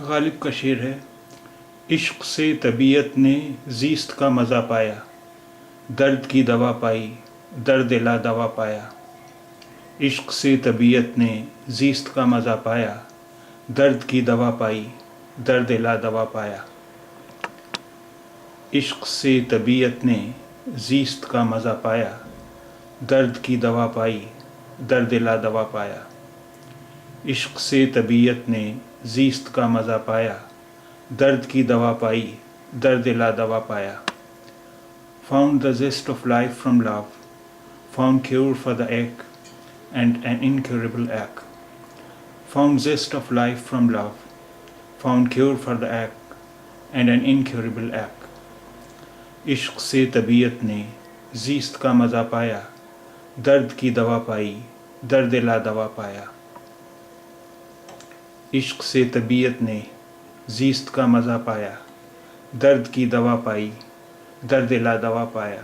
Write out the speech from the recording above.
غالب کا شعر ہے، عشق سے طبیعت نے زیست کا مزہ پایا، درد کی دوا پائی، درد لا دوا پایا۔ عشق سے طبیعت نے زیست کا مزہ پایا، درد کی دوا پائی، درد لا دوا پایا۔ عشق سے طبیعت نے زیست کا مزہ پایا، درد کی دوا پائی، درد لا دوا پایا۔ عشق سے طبیعت نے زیست کا مزہ پایا، درد کی دوا پائی، درد لا دوا پایا۔ Found the zest of life from love, found cure for the ache and an incurable ache. Found zest of life from love, found cure for the ache and an incurable ache. عشق سے طبیعت نے زیست کا مزہ پایا، درد کی دوا پائی، درد لا دوا پایا۔ عشق سے طبیعت نے زیست کا مزہ پایا، درد کی دوا پائی، درد لا دوا پایا۔